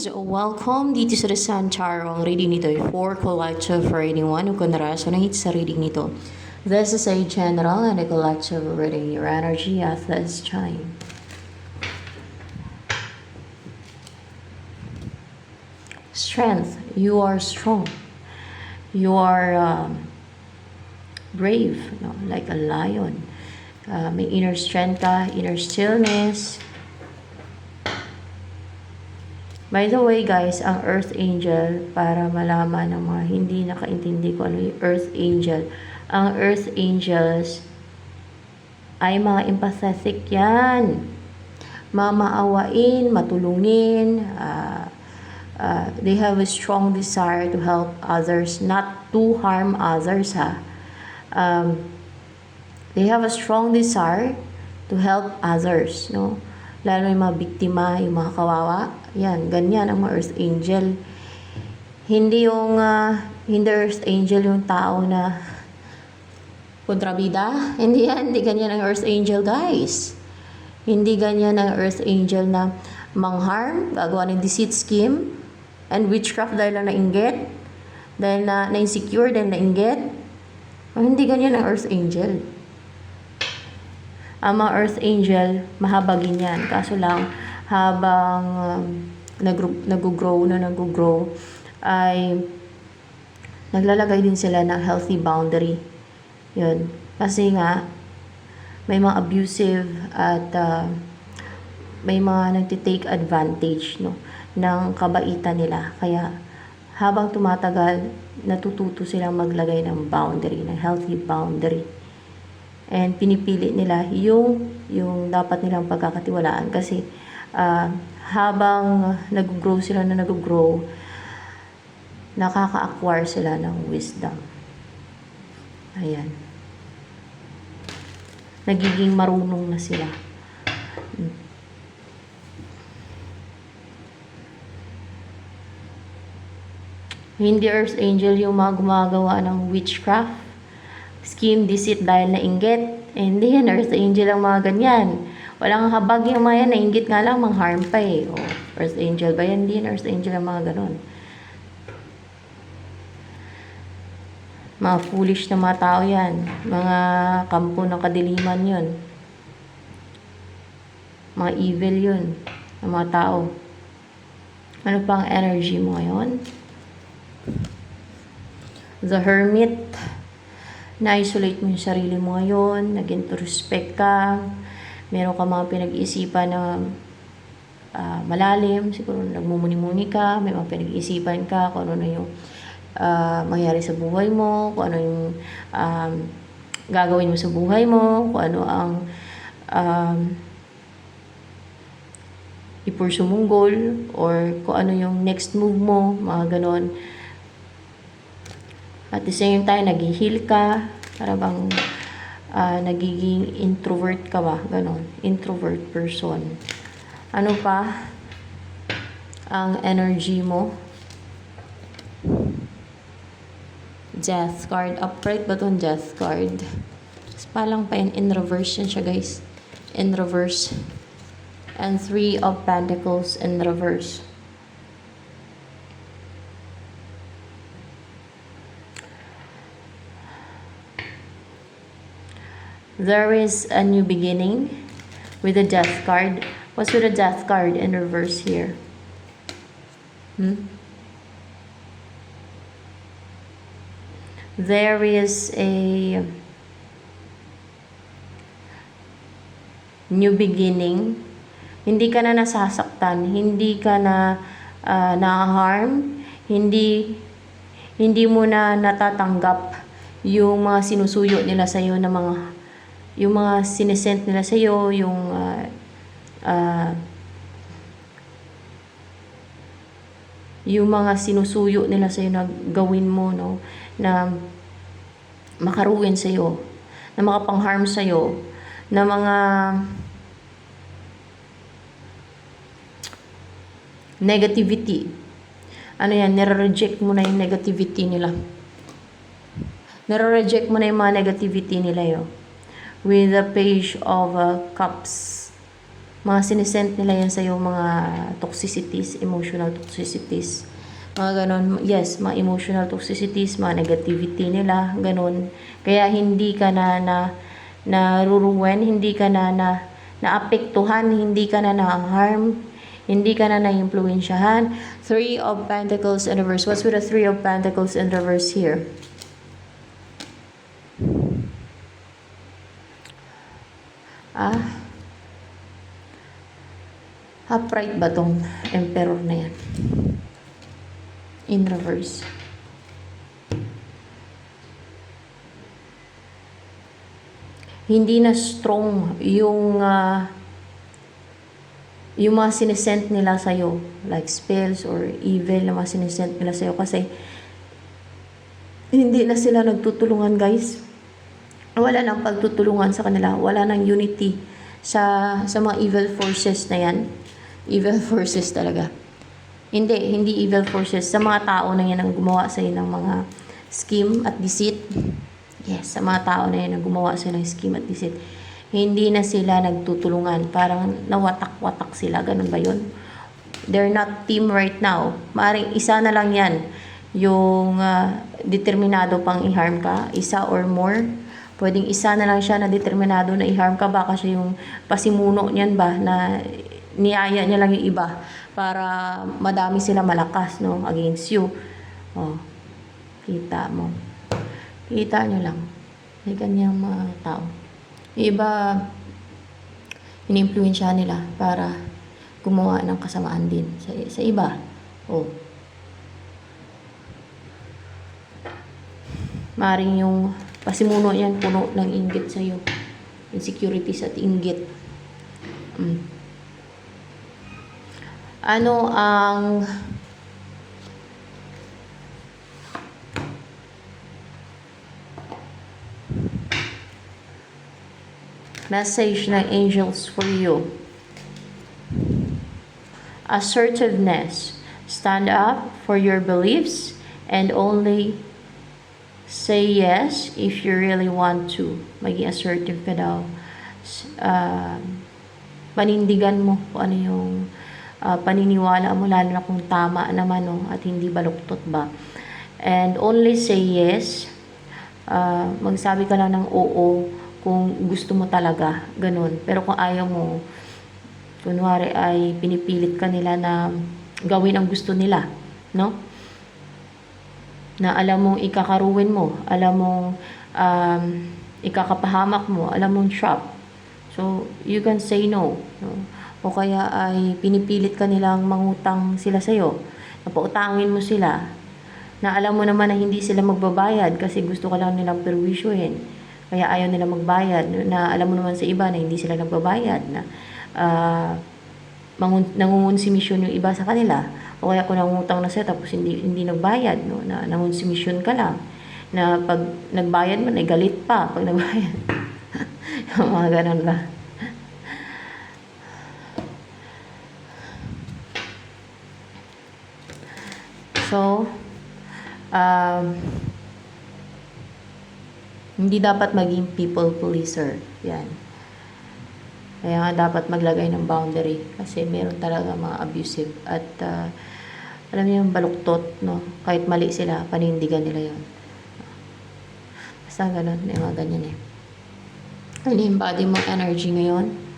guys! Welcome dito sa The Sun Tarot. Ang reading nito ay for collective for anyone who can resonate sa reading nito. This is a general and a collective reading your energy at this time. Strength. You are strong. You are brave, no? Like a lion. May inner strength ka, inner stillness. By the way guys, ang Earth Angel, para malaman ng mga hindi nakaintindi ko ano yung Earth Angel. Ang Earth Angels ay mga empathetic yan. Mamaawain, matulungin. They have a strong desire to help others, not to harm others ha. They have a strong desire to help others, no? Lalo yung mga biktima, yung mga kawawa. Yan, ganyan ang mga Earth Angel. Hindi yung hindi Earth Angel yung tao na kontrabida. Hindi yan, hindi ganyan ang Earth Angel, guys. Hindi ganyan ang Earth Angel na mangharm, gagawa ng deceit scheme, and witchcraft dahil na nainggit, dahil na insecure, dahil nainggit. Hindi ganyan ang Earth Angel. Ang mga Earth Angel, mahabagin yan. Kaso lang, habang nag-grow, ay naglalagay din sila ng healthy boundary. Yun. Kasi nga, may mga abusive at may mga nagtitake advantage, no, ng kabaitan nila. Kaya, habang tumatagal, natututo silang maglagay ng boundary, ng healthy boundary. And pinipili nila yung dapat nilang pagkakatiwalaan kasi habang nag-grow sila na nag-grow, nakaka-acquire sila ng wisdom. Ayan. Nagiging marunong na sila. Hindi Earth Angel yung mga gumagawa ng witchcraft, scheme, deceit dahil nainggit. Hindi yan, Earth Angel ang mga ganyan. Walang habag yung mga yan, nainggit nga lang, mang-harm pa eh. O, Earth Angel ba yan? Hindi yan, Earth Angel ang mga ganon. Mga foolish na mga tao yan. Mga kampo ng kadiliman yun. Mga evil yun. Ng mga tao. Ano pang energy mo ngayon? The Hermit. Na-isolate mo yung sarili mo ngayon, nag-introspect ka, meron ka mga pinag-iisipan na malalim, siguro nagmumuni-muni ka, may mga pinag-iisipan ka kung ano na yung mangyari sa buhay mo, kung ano yung gagawin mo sa buhay mo, kung ano ang i-pursue mong goal, or kung ano yung next move mo, mga ganon. At the same time, nag-heal ka. Para bang nagiging introvert ka ba? Ganon. Introvert person. Ano pa? Ang energy mo. Death card. Upright ba itong death card? Palang pa yan. In reverse yan siya, guys. In reverse. And 3 of Pentacles in reverse. There is a new beginning with the death card. What's with the death card in reverse here? There is a new beginning. Hindi ka na nasasaktan, hindi ka na na-harm, hindi mo na natatanggap yung mga sinusuyo nila sa iyo na yung mga sinesent nila sa iyo, yung mga sinusuyo nila sa iyo na gawin mo, no, na makaruin sa iyo, na makapang-harm sa iyo, na mga negativity. Ano yan, nire-reject mo na yung negativity nila. Nire-reject mo na yung mga negativity nila yun. With the Page of Cups. Mga sinisend nila yan sa'yo, mga toxicities, emotional toxicities. Mga ganon, yes, mga emotional toxicities, mga negativity nila, ganon. Kaya hindi ka na naruruwen, hindi ka naapektuhan, hindi ka na na-harm, hindi ka na na-impluensyahan. Three of Pentacles in reverse. What's with the Three of Pentacles in reverse here? Upright ba tong Emperor na yan? In reverse. Hindi na strong yung mga sinesent nila sa'yo, like spells or evil na mga sinesent nila sa'yo, kasi hindi na sila nagtutulungan, guys. Wala nang pagtutulungan sa kanila, wala nang unity sa mga evil forces na yan. Evil forces talaga. Hindi evil forces. Sa mga tao na yan ang gumawa sa'yo ng mga scheme at deceit. Yes, sa mga tao na yan ang gumawa sa'yo ng scheme at deceit. Hindi na sila nagtutulungan. Parang nawatak-watak sila. Ganun ba yun? They're not team right now. Maaaring isa na lang yan. Yung determinado pang i-harm ka. Isa or more. Pwedeng isa na lang siya na determinado na i-harm ka. Baka siya yung pasimuno niyan ba na niyaya niya lang yung iba para madami sila malakas, no, against you. Oh, kita mo. Kita nyo lang. May ganyang mga tao. Yung iba, in-influensya nila para gumawa ng kasamaan din sa iba. Oh. Maring yung pasimuno yan, puno ng inggit sa'yo. Insecurities at inggit. Ano ang message ng angels for you? Assertiveness. Stand up for your beliefs and only say yes if you really want to. Maging assertive ka daw. Panindigan mo kung ano yung paniniwala mo, lalo na kung tama naman, no, at hindi baluktot ba. And only say yes. Magsabi ka lang ng oo kung gusto mo talaga, ganun. Pero kung ayaw mo, kunwari ay pinipilit ka nila na gawin ang gusto nila, no? Na alam mong ikakaruin mo, alam mong ikakapahamak mo, alam mong trap. So, you can say no, no? O kaya ay pinipilit ka nilang mangutang sila sa'yo. Napautangin mo sila. Na alam mo naman na hindi sila magbabayad kasi gusto ka lang nilang perwisyohin. Kaya ayaw nila magbayad. Na alam mo naman sa iba na hindi sila nagbabayad. Na nangungonsumisyon yung iba sa kanila. O kaya kung nangutang na sila tapos hindi nagbayad. No? Na nangungonsumisyon ka lang. Na pag nagbayad man ay galit pa pag nagbayad. Mga ganun ba? So, hindi dapat maging people pleaser. Yan. Kaya nga dapat maglagay ng boundary. Kasi meron talaga mga abusive. At alam niyo yung baluktot, no? Kahit mali sila, panindigan nila yon. Basta ganun, may mga ganyan eh. Ano yung body mo energy ngayon?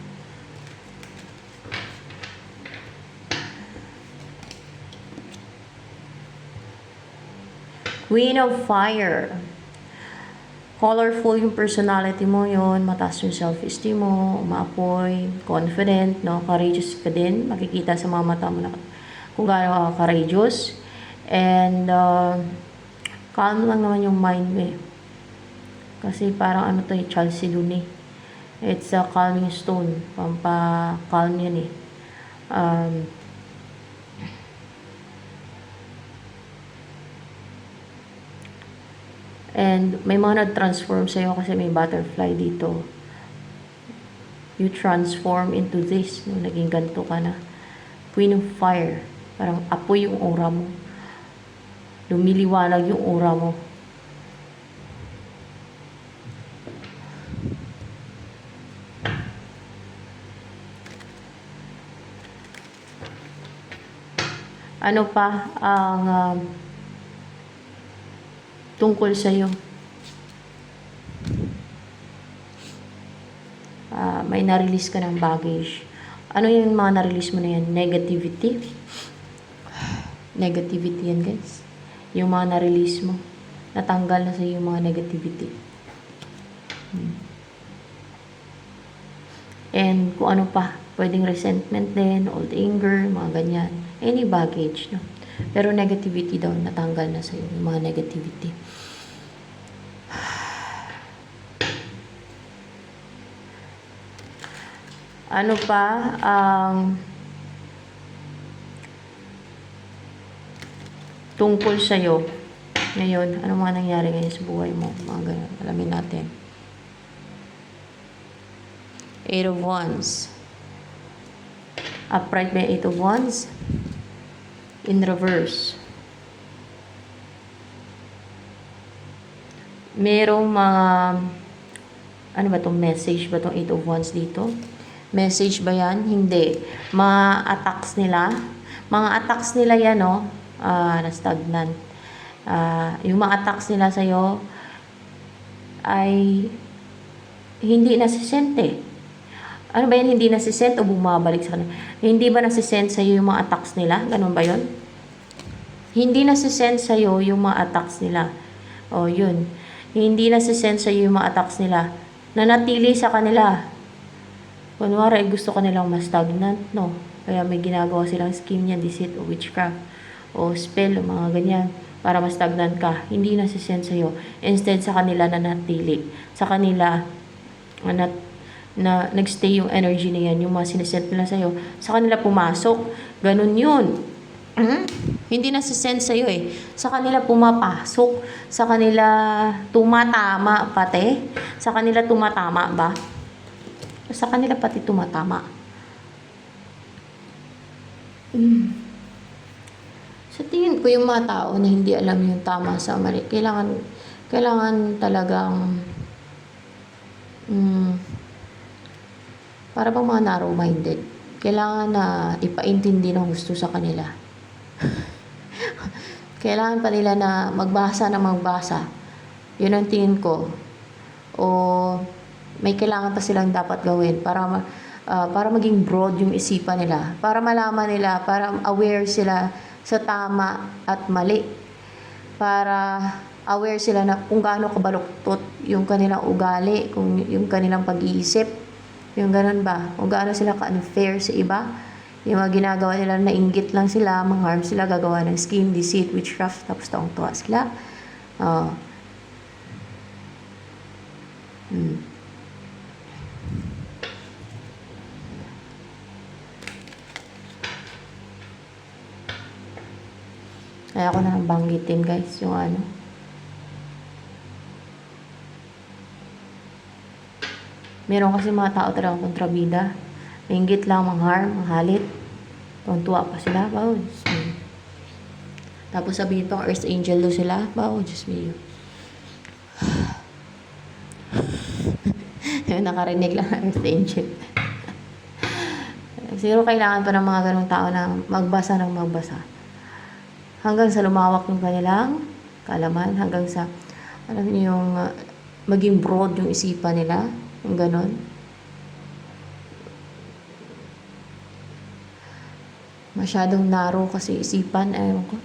Queen of Fire. Colorful yung personality mo yon, mataas yung self-esteem mo, umaapoy, confident, no? Courageous ka din. Makikita sa mga mata mo na kung gaano ka courageous. And calm lang naman yung mind mo eh. Kasi parang ano to eh, Chalcedony. It's a calming stone. Pampa-calm yan eh. And may mga nag-transform sa'yo kasi may butterfly dito. You transform into this. No? Naging ganito ka na. Queen of Fire. Parang apoy yung aura mo. Lumiliwanag yung aura mo. Ano pa ang tungkol sa'yo? May na-release ka ng baggage. Ano yung mga na-release mo na yan? Negativity. Negativity yan, guys. Yung mga na-release mo. Natanggal na sa'yo yung mga negativity. And kung ano pa, pwedeng resentment din, old anger, mga ganyan. Any baggage, no? Pero negativity daw, natanggal na sa'yo yung mga negativity. Ano pa ang tungkol sa'yo ngayon? Ano mga nangyari ngayon sa buhay mo? Mga ganun, alamin natin. 8 of Wands. Upright by 8 of Wands. In reverse. Merong mga, ano ba itong message ba itong 8 of Wands dito? Message ba yan? Hindi. Mga attacks nila. Mga attacks nila yan, no? Na-stagnant. Yung mga attacks nila sa'yo ay hindi nasisente. Ano ba yan? Hindi nasisent o bumabalik sa kanila? Hindi ba nasisent sa'yo yung mga attacks nila? Ganun ba yun? Hindi nasisent sa'yo yung mga attacks nila. O, yun. Hindi nasisent sa'yo yung mga attacks nila. Nanatili sa kanila. Kunwari, gusto ka nilang mas stagnant, no? Kaya may ginagawa silang scheme niya, deceit o witchcraft o spell o mga ganyan para mas stagnant ka. Hindi nasisend sa'yo. Instead, sa kanila nanatili. Sa kanila, nagstay yung energy na yan, yung mga sinesend nila sa'yo. Sa kanila pumasok. Ganun yun. Hindi nasisend sa'yo eh. Sa kanila pumapasok. Sa kanila tumatama pati. Sa kanila tumatama ba? Sa kanila pati tumatama. Sa tingin ko yung mga tao na hindi alam yung tama sa mali, kailangan talagang para bang mga narrow-minded. Kailangan na ipaintindi ng gusto sa kanila. Kailangan pa nila na magbasa na magbasa. Yun ang tingin ko. O may kailangan pa silang dapat gawin para maging broad yung isipan nila, para malaman nila, para aware sila sa tama at mali, para aware sila na kung gaano kabaluktot yung kanilang ugali, kung yung kanilang pag-iisip, yung ganun ba, kung gaano sila ka-unfair sa iba, yung mga ginagawa nila na inggit lang sila, mang-harm sila, gagawa ng scheme, deceit, witchcraft, tapos taong-tuwa sila. Kaya ako na nang banggitin, guys, yung ano. Meron kasi mga tao talagang kontrabida. Mainggit lang, mangharm, manghalit. Tuwa pa sila. Wow, Diyos me. Tapos sabihin pang Earth Angel do sila. Wow, Diyos me. Nakarinig lang ng Earth Angel. Siguro kailangan pa ng mga ganong tao na magbasa ng magbasa. Hanggang sa lumawak yung kanilang kaalaman, hanggang sa, alam niyo yung maging broad yung isipan nila, yung ganon. Masyadong narrow kasi isipan, ayaw ko.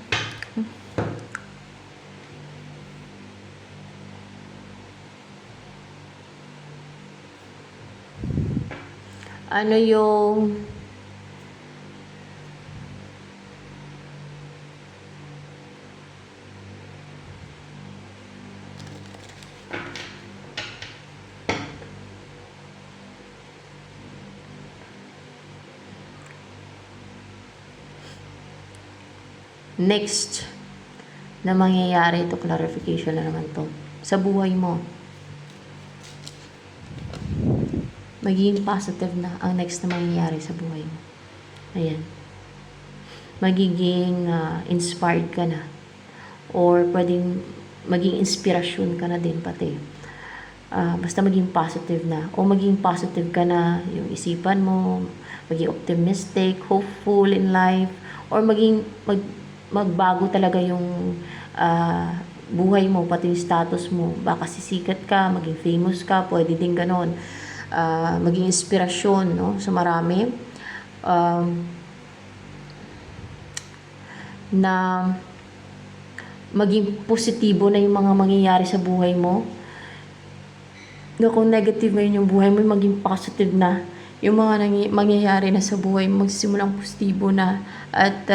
Ano yung next na mangyayari? Ito, clarification na naman to sa buhay mo. Magiging positive na ang next na mangyayari sa buhay mo. Ayan. Magiging inspired ka na. Or pwedeng maging inspirasyon ka na din pati. Basta maging positive na. O maging positive ka na yung isipan mo. Maging optimistic, hopeful in life. or magbago talaga yung buhay mo, pati yung status mo. Baka sisikat ka, maging famous ka, pwede din ganon. Maging inspirasyon, no, sa marami. Na maging positibo na yung mga mangyayari sa buhay mo. Na kung negative ngayon yung buhay mo, maging positive na yung mga mangyayari na sa buhay mo, magsisimulang positibo na. At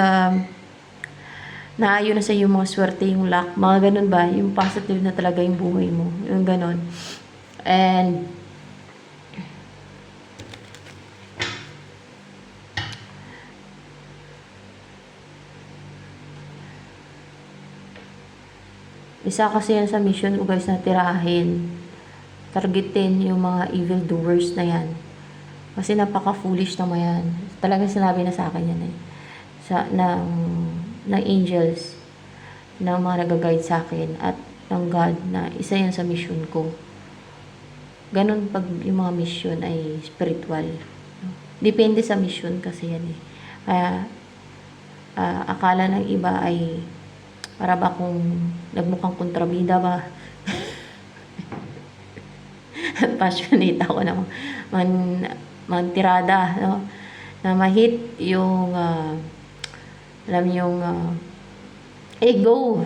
naayon na sa iyo mga swerte, yung luck, mga ganun ba, yung positive na talaga yung buhay mo, yung ganun. And isa kasi yan sa mission ko guys, na tirahin, targetin yung mga evil doers na yan. Kasi napaka-foolish naman yan. Talagang sinabi na sa akin yan eh. Ng angels, ng mga nag-guide sa akin, at ng God, na isa yan sa mission ko. Ganon pag yung mga mission ay spiritual. Depende sa mission kasi yan eh. Kaya, akala ng iba ay para ba kung nagmukhang kontrabida ba? Passionate ako na mantirada, no? Na mahit yung alam yung ego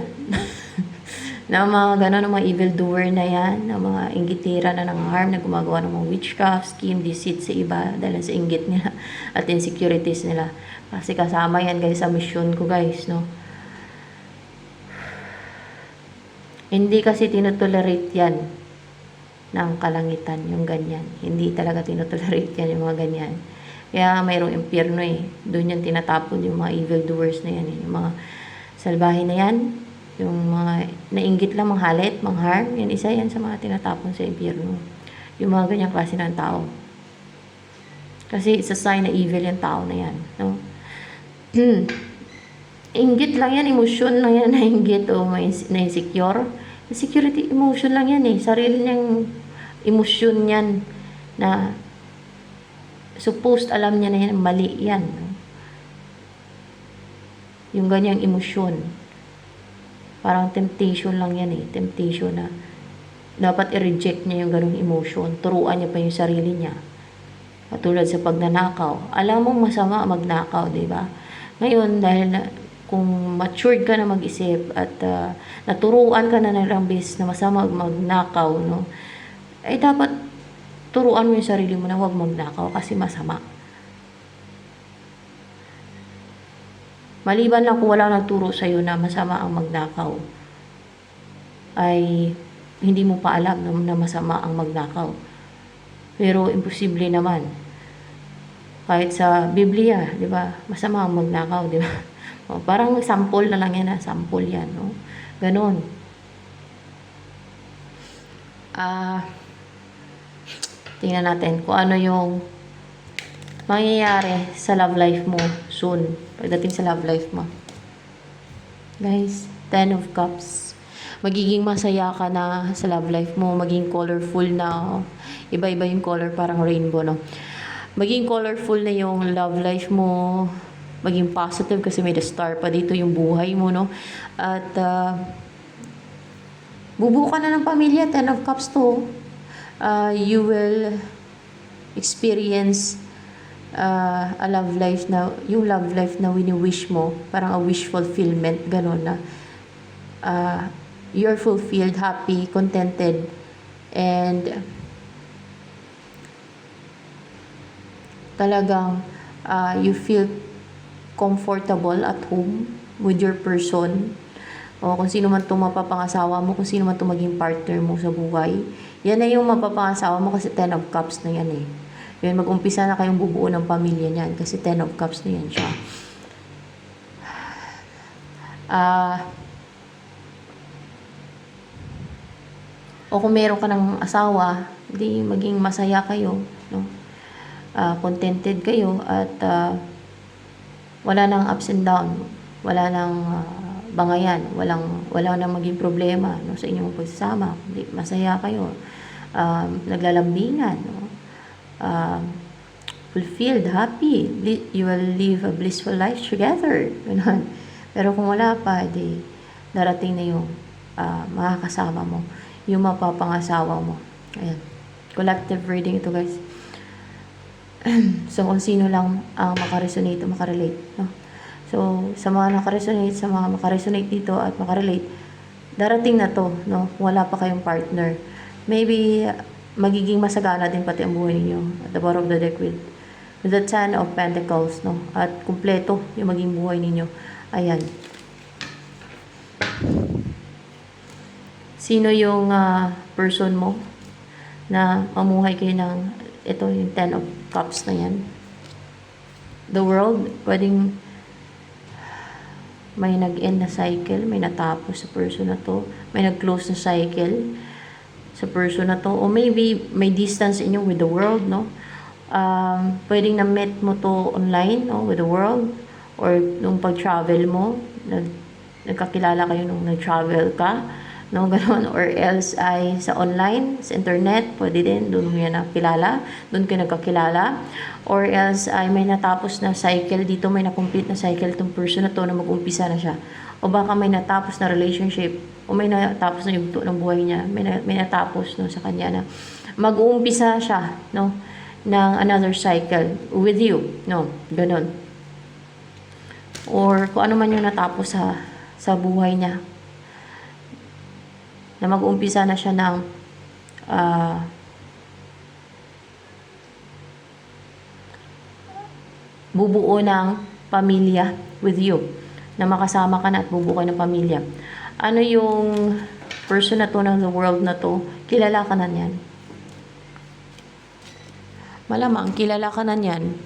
na mga gano'n, mga evil doer na yan, na mga inggitira na nang-harm, na gumagawa ng mga witchcraft, scheme, deceit sa iba dahil sa inggit nila at insecurities nila. Kasi kasama yan guys sa mission ko guys, no? Hindi kasi tinotolerate yan ng kalangitan, yung ganyan. Hindi talaga tinotolerate yan, yung mga ganyan. Kaya mayroong impyerno eh. Doon yan tinatapon yung mga evil doers na yan eh. Yung mga salbahe na yan, yung mga nainggit lang, manghalit, mangharm, yan isa yan sa mga tinatapon sa impyerno. Yung mga ganyang klase ng tao. Kasi it's a sign na evil yung tao na yan, no? Inggit lang yan, emotion lang yan, nainggit o na-insecure. Insecurity, emotion lang yan eh. Sarili niyang emotion yan na supposed alam niya na yan, mali yan. No? Yung ganyang emosyon. Parang temptation lang yan eh. Temptation na dapat i-reject niya yung ganong emotion. Turuan niya pa yung sarili niya. Katulad sa pagnanakaw. Alam mong masama magnakaw, di ba? Ngayon, dahil kung matured ka na mag-isip at naturuan ka na ng bis na masama magnakaw, no? Ay dapat turuan mo yung sarili mo na huwag magnakaw kasi masama. Maliban lang kung wala nagturo sa'yo na masama ang magnakaw, ay hindi mo pa alam na masama ang magnakaw. Pero imposible naman. Kahit sa Biblia, di ba? Masama ang magnakaw, di ba? O, parang sample na lang yan, sample yan, no? Ganon. Tingnan natin kung ano yung mangyayari sa love life mo soon. Pagdating sa love life mo. Guys, 10 of Cups. Magiging masaya ka na sa love life mo. Maging colorful na. Iba-iba yung color, parang rainbow, no? Maging colorful na yung love life mo. Maging positive kasi may the star pa dito yung buhay mo, no? At bubuo ka na ng pamilya, 10 of Cups to. You will experience a love life na, yung love life na wini-wish mo, parang a wish fulfillment, gano'n na you're fulfilled, happy, contented, and talagang you feel comfortable at home with your person, o kung sino man itong mapapangasawa mo, kung sino man itong maging partner mo sa buhay. Yan na yung mapapangasawa mo kasi 10 of Cups na yan eh. Yun, mag-umpisa na kayong bubuo ng pamilya niyan kasi 10 of Cups na yan siya. O kung meron ka ng asawa, di maging masaya kayo, no? Contented kayo at wala nang ups and down, wala nang bangayan, wala nang maging problema, no, sa inyong pagsasama. Masaya kayo, naglalambingan, no? fulfilled, happy. You will live a blissful life together. Ganun. Pero kung wala pa, di darating na yung makakasama mo, yung mapapangasawa mo. Ayan. Collective reading ito, guys. So, kung sino lang ang makaresonate o makarelate. No? So, sa mga nakaresonate, sa mga makaresonate dito at makarelate, darating na to, no? Kung wala pa kayong partner. Maybe, magiging masagana din pati ang buhay ninyo. At the bottom of the deck with the Ten of Pentacles, no? At kumpleto yung maging buhay ninyo. Ayan. Sino yung person mo na mamuhay kayo ng ito yung Ten of Cups na yan? The World, pwedeng may nag-end na cycle, may natapos sa person na to, may nag-close na cycle sa person na to, o maybe may distance inyo with the world, no? Pwedeng na-meet mo to online, no, with the world, or nung pag-travel mo, nagkakilala kayo nung nag-travel ka, no, gano'n, or else ay sa online, sa internet, pwede din, doon mo yan nakilala, doon kayo nagkakilala, or else ay may natapos na cycle dito, may na-complete na cycle itong person na to na mag-umpisa na siya, o baka may natapos na relationship, o may natapos na yugto ng buhay niya, may natapos no, sa kanya na mag-uumpisa siya, no, ng another cycle with you, no, gano'n, or kung ano man yung natapos sa buhay niya, na mag-umpisa na siya ng bubuo ng pamilya with you, na makasama ka na at bubuo kayo ng pamilya. Ano yung person na to ng the world na to? Kilala ka na niyan. Malamang, kilala ka na niyan.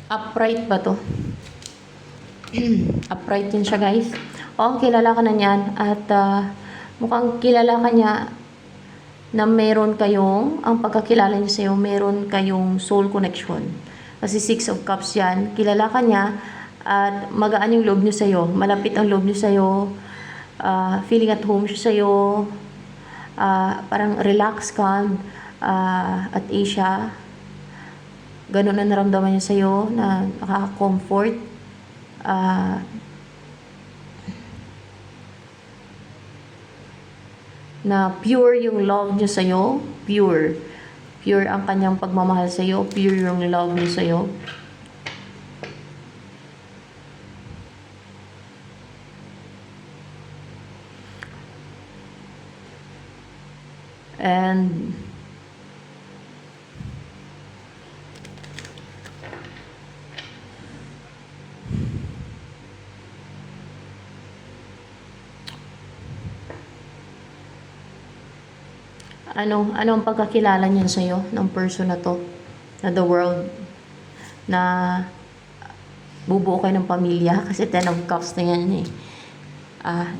Upright ba to? Upright din siya, guys. O, kilala ka na niyan at mukhang kilala ka niya na meron kayong, ang pagkakilala niya sa'yo, meron kayong soul connection. Kasi Six of Cups yan, kilala ka niya at magaan yung loob niya sa'yo, malapit ang loob niya sa'yo, feeling at home siya sa'yo, parang relax, calm, at Asia, ganun na naramdaman niya sa'yo, na nakaka-comfort, na pure yung love niya sa'yo, pure ang kanyang pagmamahal sa'yo, pure yung love niya sa'yo. And ano ang pagkakilala niyan sa'yo ng person na to, na the world, na bubuo kayo ng pamilya, kasi Ten of Cups na yan eh.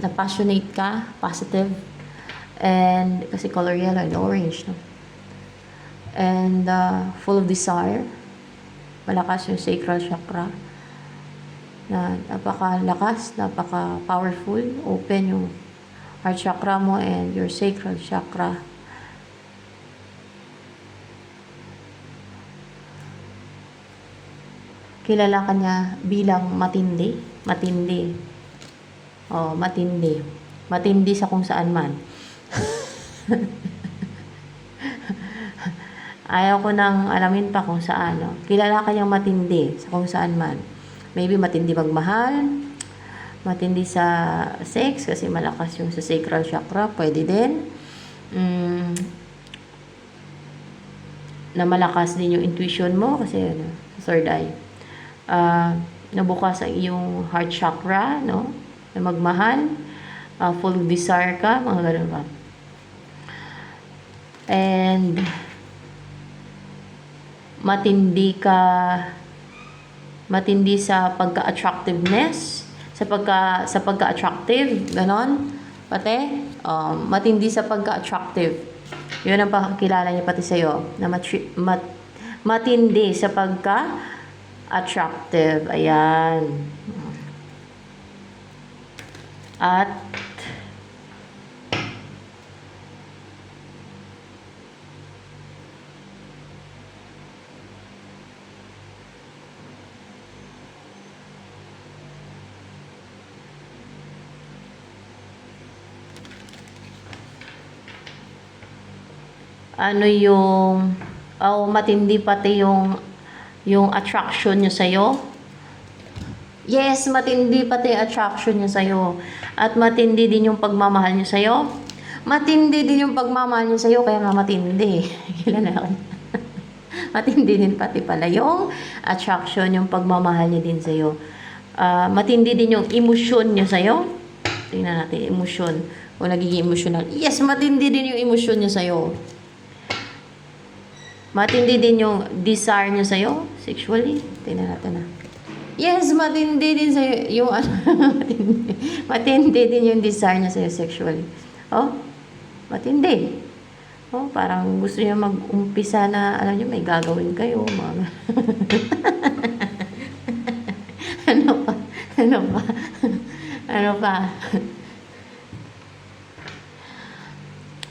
Na passionate ka, positive, and kasi color yellow and orange, no? And full of desire, malakas yung sacral chakra, na napakalakas, napaka-powerful, open yung heart chakra mo and your sacral chakra. Kilala ka niya bilang matindi. Oh, matindi. Matindi sa kung saan man. Ayaw ko nang alamin pa kung saan. No? Kilala ka niyang matindi sa kung saan man. Maybe matindi magmahal, matindi sa sex, kasi malakas yung sa sacral chakra, pwede din. Na malakas din yung intuition mo, kasi third eye. Nabukas ang iyong heart chakra, no? Na magmahal, full of desire ka, mga ganun ba. And matindi sa pagka-attractiveness, sa pagka-attractive, ganon, pati, matindi sa pagka-attractive. Yun ang pakakilala niya pati sa'yo, na matindi sa pagka-attractive. Ayan. At ano yung, matindi pati yung attraction niya sa'yo. Yes, matindi pati yung attraction niya sa'yo. At matindi din yung pagmamahal niya sa'yo. Matindi din yung pagmamahal niya sa'yo, kaya nga matindi. Kilala ko. Matindi din pati pala yung attraction, yung pagmamahal niya din sa'yo. Matindi din yung emosyon niya sa'yo. Tingnan natin, emosyon. O nagiging emotional. Yes, matindi din yung emosyon niya sa'yo. Matindi din yung desire niya sa'yo, sexually. Tingnan natin na. Yes, matindi din sa'yo yung matindi. Matindi din yung desire niya sa'yo, sexually. Oh, matindi. Oh, parang gusto niya mag-umpisa na, alam niyo, may gagawin kayo, mga... ano pa? Ano pa? Ano pa?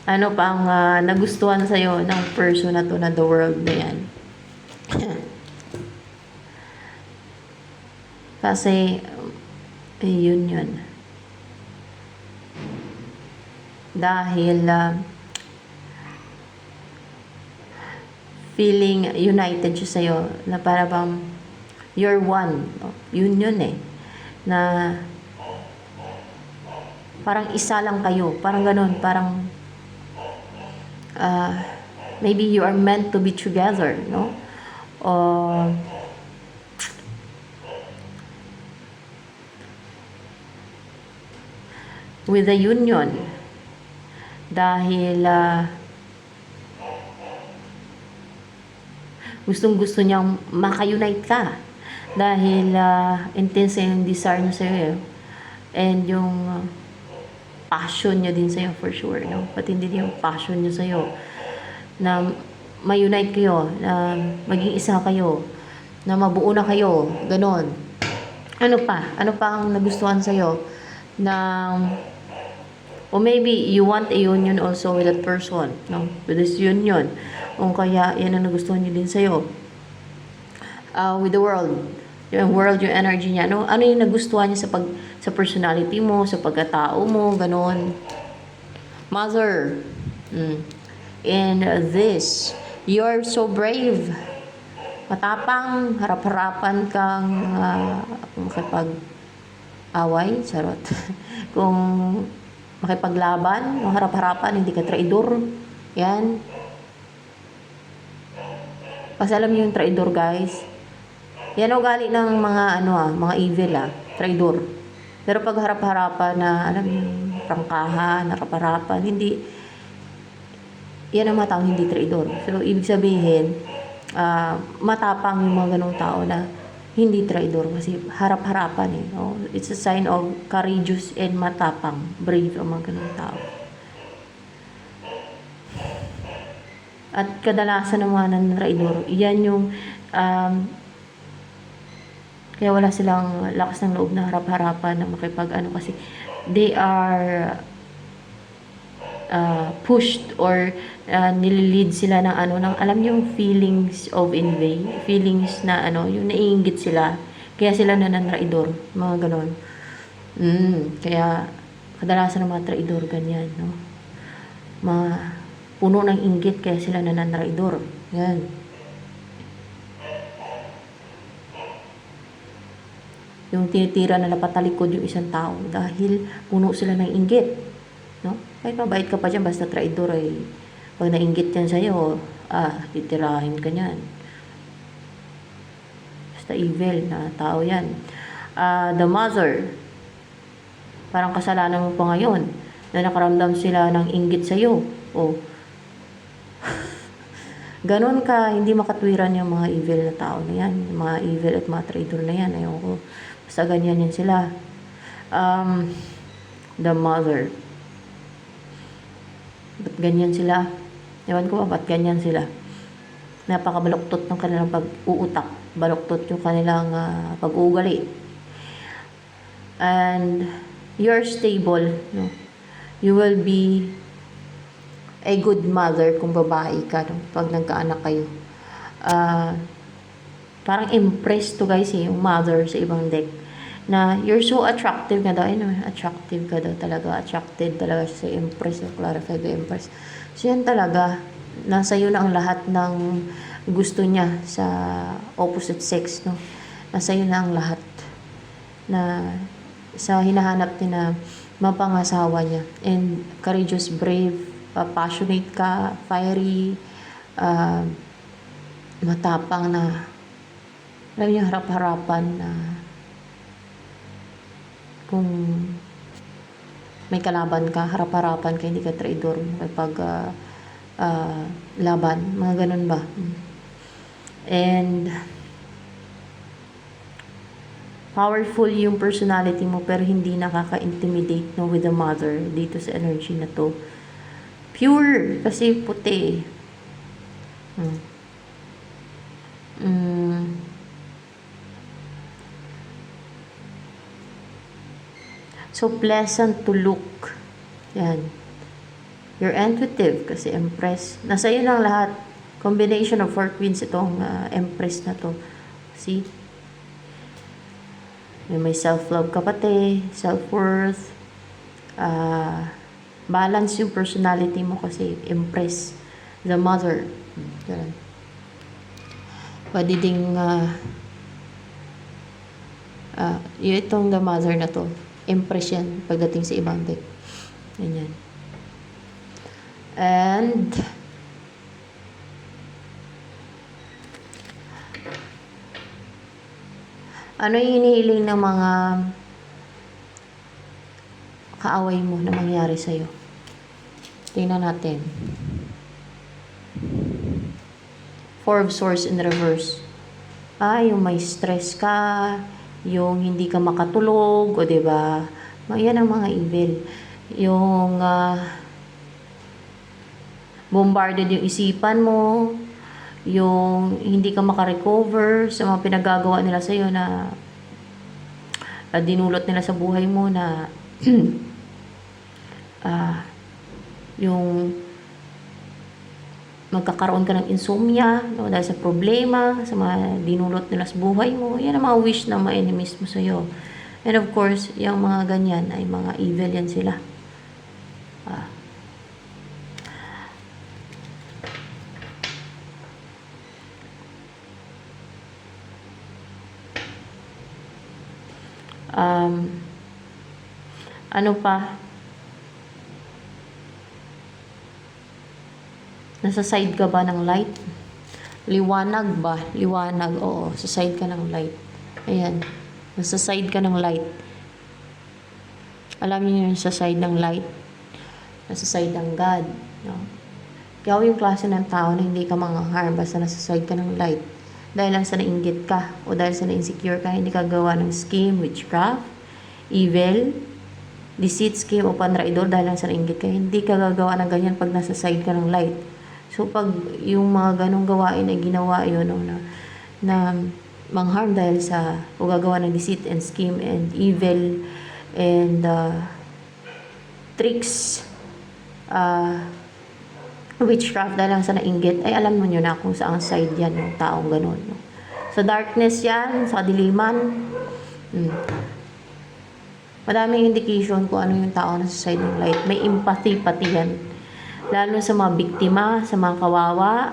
Ano pa ang nagustuhan sa'yo ng person na to, na the world na yan? Kasi, yun. Dahil, feeling united siya sa'yo, na para bang, you're one. Yun eh. Na, parang isa lang kayo. Parang ganun. Parang, maybe you are meant to be together, no? With the union. Dahil, gustong-gusto niyang maka-unite ka. Dahil intense yung desire niya sa'yo. And yung passion niya din sa'yo for sure. No? Pati hindi yung passion niya sa'yo. Na ma-unite kayo. Na maging isa kayo. Na mabuo na kayo. Ganon. Ano pa? Ano pa ang nagustuhan sa'yo? Na... or maybe you want a union also with that person. No? With this union. O kaya, yan ang nagustuhan niyo din sa'yo. With the world. Yung world, yung energy niya. Ano yung nagustuhan niya sa personality mo, sa pagkatao mo, ganon. Mother. And this, you're so brave. Matapang, harap-harapan kang makipag-away. Charot. Kung makipaglaban, harap-harapan, hindi ka traidor. Yan. Kasi alam niyo yung traidor, guys. Yan ang ugali ng mga mga evil, traidor. Pero pag harap-harapan na, alam niyo, prangkahan, harap-harapan, hindi, yan ang matang hindi traidor. So, ibig sabihin, matapang yung mga ganong tao na hindi traidor kasi harap-harapan eh. No? It's a sign of courageous and matapang, brave ang mga ganong tao. At kadalasan ng mga nanraidor, yan yung kaya wala silang lakas ng loob na harap-harapan na makipag-ano kasi they are pushed or nililid sila ng ng alam niyo yung feelings of envy, feelings na yung naiinggit sila. Kaya sila nanraidor, mga ganon. Kaya kadalasan ng mga traidor ganyan, no? Puno ng inggit kaya sila nanraidor. Yan. Yung tinitira na napatalikod yung isang tao dahil puno sila ng inggit. No? Kahit mabait ka pa dyan, basta traidor ay pag nainggit yan sa'yo, titirahin ka yan. Basta evil na tao yan. The mother, parang kasalanan mo pa ngayon na nakaramdam sila ng inggit sa'yo. Ganon ka, hindi makatwiran yung mga evil na tao na yan. Yung mga evil at mga traitor na yan. Ayoko. Basta ganyan yan sila. The mother. Ba't ganyan sila? Ewan ko ba, ba't ganyan sila? Napakabaluktot ng kanilang pag-uutak. Baluktot yung kanilang pag-uugali. And you're stable. No? You will be a good mother kung babae ka, no? Pag nagkaanak kayo. Parang impressed to guys yung mother sa ibang deck. Na you're so attractive ka daw. Attractive ka daw talaga. Attracted talaga siya sa Empress. Clarify the Empress. So yan talaga. nasa iyo na ang lahat ng gusto niya sa opposite sex, no? Nasa iyo na ang lahat na sa hinahanap niya na mapangasawa niya. And courageous, brave, passionate ka, fiery, matapang na, alam niyo, harap-harapan na kung may kalaban ka, harap-harapan ka, hindi ka traidor kapag laban, mga ganun ba. And powerful yung personality mo pero hindi nakaka-intimidate, no, with the mother dito sa energy na to. Pure kasi puti. So pleasant to look. Yan. You're intuitive kasi Empress. Nasa iyo ng lahat. Combination of 4 queens itong Empress na to. See? May self-love ka pati, self-worth. Balance yung personality mo kasi Empress. The mother. Ganun. Pwede ding itong the mother na to. Empress yan pagdating sa ibang deck. Ganyan. And ano yung hinihiling ng mga kaaway mo na mangyari sa'yo? Tingnan natin. Four of Swords in reverse. Yung may stress ka, yung hindi ka makatulog, o diba? Yan ang mga evil. Yung bombarded yung isipan mo, yung hindi ka makarecover sa mga pinagagawa nila sa'yo na dinulot nila sa buhay mo na yung magkakaroon ka ng insomnia, no, dahil sa problema, sa mga dinulot nila sa buhay mo. Yan ang mga wish ng mga enemies mo sa'yo. And of course, yung mga ganyan ay mga evil yan sila. Ano pa? Nasa side ka ba ng light? Liwanag ba? Liwanag, oo. Sa side ka ng light. Ayan. Nasa side ka ng light. Alam niyo yun, sa side ng light. Nasa side ng God. No? Ikaw yung klase ng tao na hindi ka mangharm basta nasa side ka ng light. Dahil lang sa nainggit ka o dahil sa na-insecure ka, hindi ka gawa ng scheme, witchcraft, evil, deceit, scheme o panraidor dahil lang sa nainggit ka. Hindi ka gagawa ng ganyan pag nasa side ka ng light. So pag yung mga ganong gawain ay ginawa yun, no, na mangharm dahil sa o gagawa ng deceit and scheme and evil and tricks, witchcraft dahil lang sa nainggit, ay alam mo nyo na kung saan side yan ng taong ganun. No? Sa darkness yan, sa kadiliman, madaming indication kung ano yung tao na sa side ng light. May empathy pati yan. Lalo sa mga biktima, sa mga kawawa,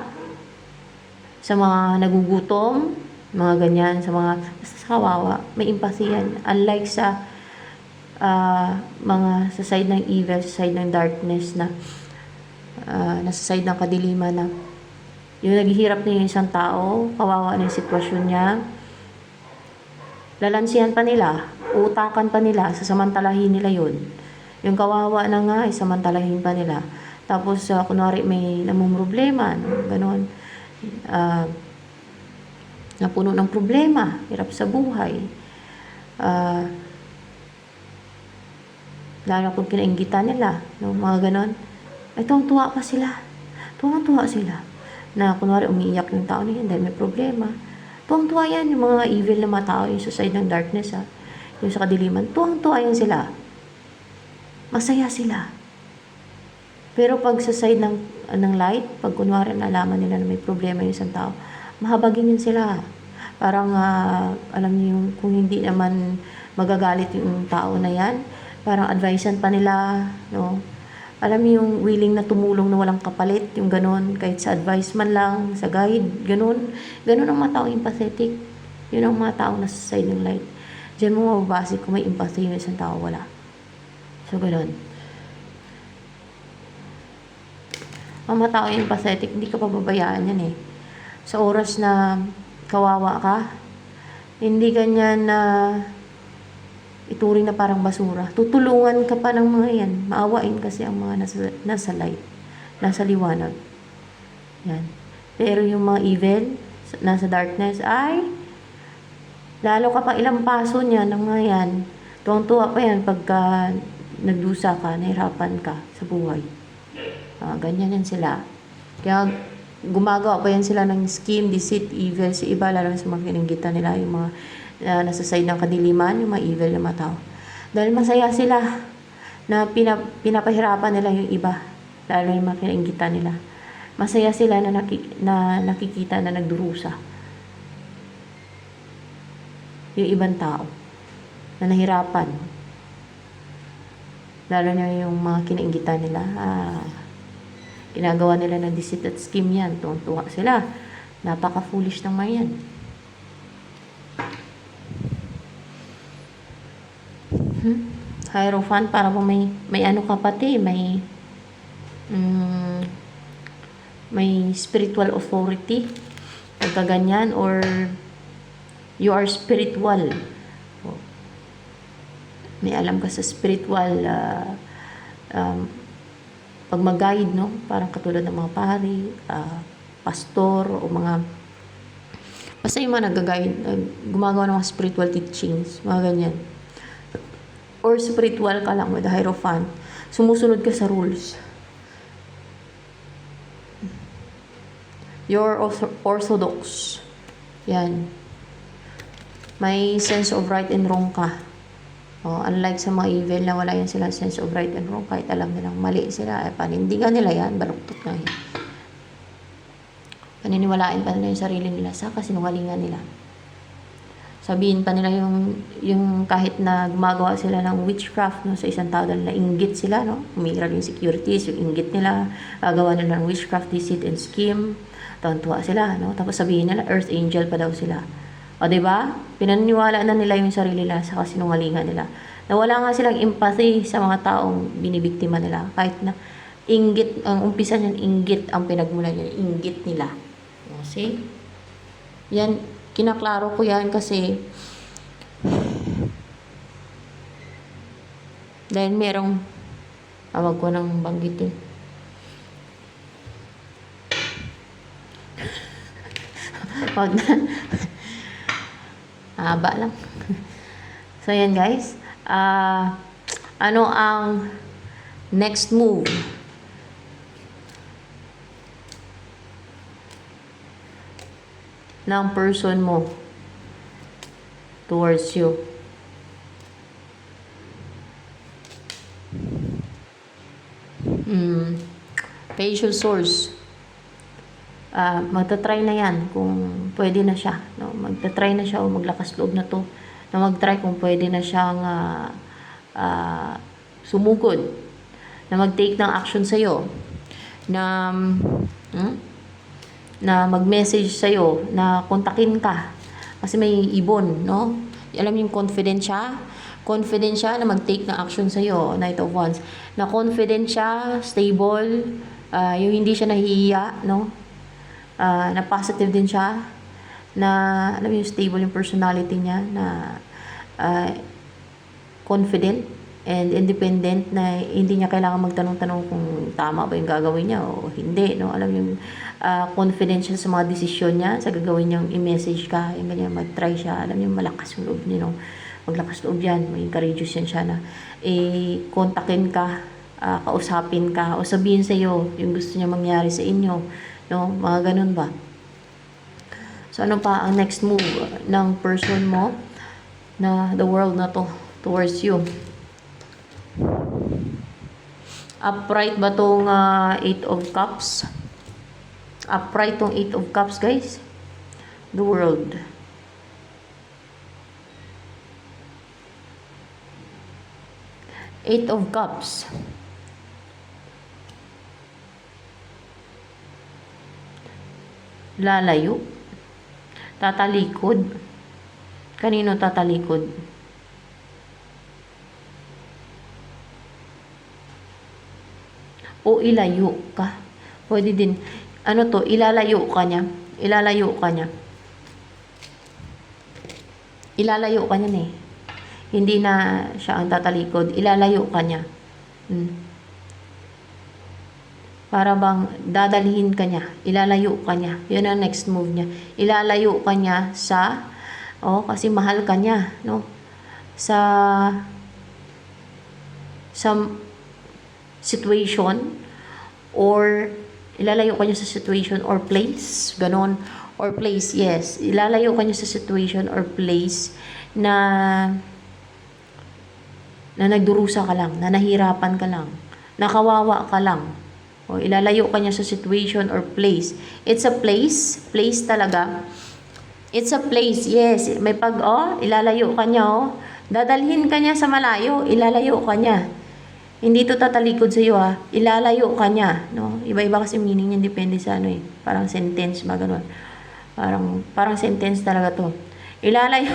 sa mga nagugutom, mga ganyan, sa mga kawawa, may empathy yan. Unlike sa mga sa side ng evil, sa side ng darkness na nasa side ng kadiliman na yung naghihirap na yung isang tao, kawawa na yung sitwasyon niya, lalansihan pa nila, utakan pa nila, sasamantalahin nila yun. Yung kawawa na nga, samantalahin pa nila. Tapos, kunwari may namumroblema, no? Ganon. Napuno ng problema, hirap sa buhay. Lalo kung kinainggitan nila, no? Mga ganon. Ay, tuwang-tuwa pa sila. Tuwang-tuwa sila. Na kunwari umiiyak yung tao na yan dahil may problema. Tuwang-tuwa yan, yung mga evil na mga tao, yung sa side ng darkness, yung sa kadiliman. Tuwang-tuwa yan sila. Masaya sila. Pero pag sa side ng light, pag kunwari nalaman nila na may problema yung isang tao, mahabagin yun sila. Parang, alam niyo yung, kung hindi naman magagalit yung tao na yan, parang advisean pa nila, no? Alam mo yung willing na tumulong na walang kapalit, yung ganun, kahit sa advice man lang, sa guide, ganun. Ganun ang mga taong empathetic. Yun ang mga taong nasa side ng light. Diyan mo mababase kung may empathy yung isang tao, wala. So, ganun. Ang mga taong empathetic, hindi ka pababayaan yan eh. Sa oras na kawawa ka, hindi ganyan na ituring na parang basura. Tutulungan ka pa ng mga yan. Maawain kasi ang mga nasa light, nasa liwanag. Yan. Pero yung mga evil, nasa darkness, ay lalo ka pa ilang paso niya ng mga yan. Tuwang-tuwa pa yan pagka nagdusa ka, nahirapan ka sa buhay. Ganyan yan sila. Kaya gumagawa pa yan sila ng scheme, deceit, evil sa iba, lalo sa mga kininggitan nila, yung mga nasa side ng kadiliman, yung mga evil na mga tao. Dahil masaya sila na pinapahirapan nila yung iba, lalo yung mga kinainggitan nila. Masaya sila na, nakikita na nagdurusa yung ibang tao na nahirapan. Lalo na yung mga kinainggitan nila. Ginagawa nila ng deceit at scheme yan. Tuwang-tuwa sila. Napaka-foolish ng mga yan. Hierophant, para po may ano ka pati, may spiritual authority, pagka ganyan, or you are spiritual. May alam ka sa spiritual pag mag-guide, no? Parang katulad ng mga pari, pastor, o mga basta yung mga nag-guide, gumagawa ng mga spiritual teachings, mga ganyan. Or spiritual ka lang with the Hierophant, sumusunod ka sa rules. You're orthodox. Yan. May sense of right and wrong ka. Unlike sa mga evil na wala yan sila sense of right and wrong, kahit alam nilang mali sila, panindigan nila yan, baluktot na yan. Paniniwalain pa nila yung sarili nila sa kasinungalingan nila. Sabihin pa nila yung kahit na gumagawa sila ng witchcraft, no, sa isang tao dahil nainggit sila, no, umiiral yung securities, yung inggit nila, gagawa nila ng witchcraft, deceit, and scheme, tuwa sila, no, tapos sabihin nila earth angel pa daw sila. O, diba? Pinaniniwala na nila yung sarili nila sa kasinungalingan nila. Nawala nga silang empathy sa mga taong binibiktima nila. Kahit na inggit, ang umpisa niyan, inggit ang pinagmulan niya. Inggit nila. O, see? Yan, kinaklaro ko yan kasi dahil merong awag ko ng banggitin. Wag na. Haba lang. So, yan guys. Ano ang next move? Ng person mo towards you. Page of Swords. Magta-try na yan kung pwede na siya, no? Magta-try na siya o maglakas loob na to na mag-try kung pwede na siyang sumugod, na mag-take ng action sa'yo, na mag-message sa'yo, na kontakin ka kasi may ibon, no? Alam yung confident siya na mag-take ng action sa'yo, Knight of Wands, na confident siya, stable, yung hindi siya nahihiya, no? Na positive din siya, na alam mo yung stable yung personality niya, na confident and independent, na hindi niya kailangan magtanong-tanong kung tama ba yung gagawin niya o hindi, no? Alam yung confident siya sa mga desisyon niya, sa gagawin niyang i-message ka, yung ganyan, mag-try siya, alam yung malakas yung loob niya, no? Maglakas loob yan, may courageous yan siya na kontakin ka, kausapin ka, o sabihin sa'yo yung gusto niya mangyari sa inyo, no? Mga ganun ba? So, ano pa ang next move ng person mo na the world na to towards you? Upright ba tong 8 of Cups? Upright tong 8 of Cups, guys. The world. Eight of Cups. Lalayo. Tatalikod. Kanino tatalikod? O ilayo ka. Pwede din. Ano to? Ilalayo ka niya. Ilalayo ka niya. Ilalayo ka niya eh. Hindi na siya ang tatalikod. Ilalayo ka niya. Para bang dadalhin ka niya. Ilalayo ka niya. Yun ang next move niya. Ilalayo ka niya sa, kasi mahal ka niya, no? Sa situation, or ilalayo ka niya sa situation or place, ganon. Or place, yes. Ilalayo ka niya sa situation or place na nagdurusa ka lang, na nahirapan ka lang, nakawawa ka lang. O ilalayo ka niya sa situation or place. It's a place talaga. It's a place, yes. May ilalayo ka niya, dadalhin ka niya sa malayo, ilalayo ka niya. Hindi to tatalikod sa iyo, ilalayo ka niya, no? Iba-iba kasi meaning niya, depende sa parang sentence ba, ganun. Parang sentence talaga to. Ilalayo.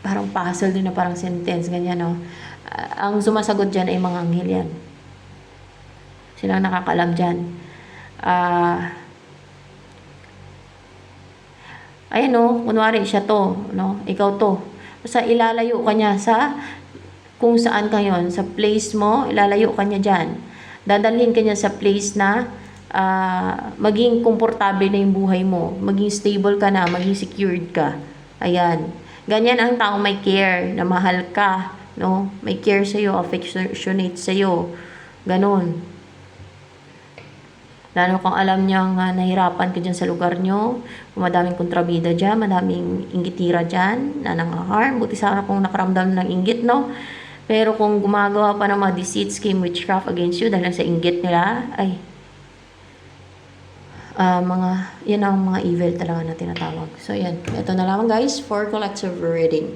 Parang puzzle din na parang sentence, ganyan, no? Ang sumasagot dyan ay mga anghel yan. Silang nakakalam dyan. Ayan, no? Kunwari siya to, no? Ikaw to. Basta ilalayo ka niya sa kung saan ka yon, sa place mo, ilalayo ka niya dyan. Dadalhin ka niya sa place na maging komportable na yung buhay mo. Maging stable ka na, maging secured ka. Ayan. Ganyan ang taong may care, na mahal ka, no? May care sa'yo, affectionate sa'yo. Ganon. Lalo kung alam niya nga nahirapan ka dyan sa lugar nyo, kung madaming kontrabida dyan, madaming inggitira dyan, na nang-harm, buti sana kung nakaramdam ng inggit, no? Pero kung gumagawa pa ng mga deceit, scheme, witchcraft against you dahil sa inggit nila, ay, yan ang mga evil talaga na tinatawag. So, yan. Ito na lang guys for collective reading.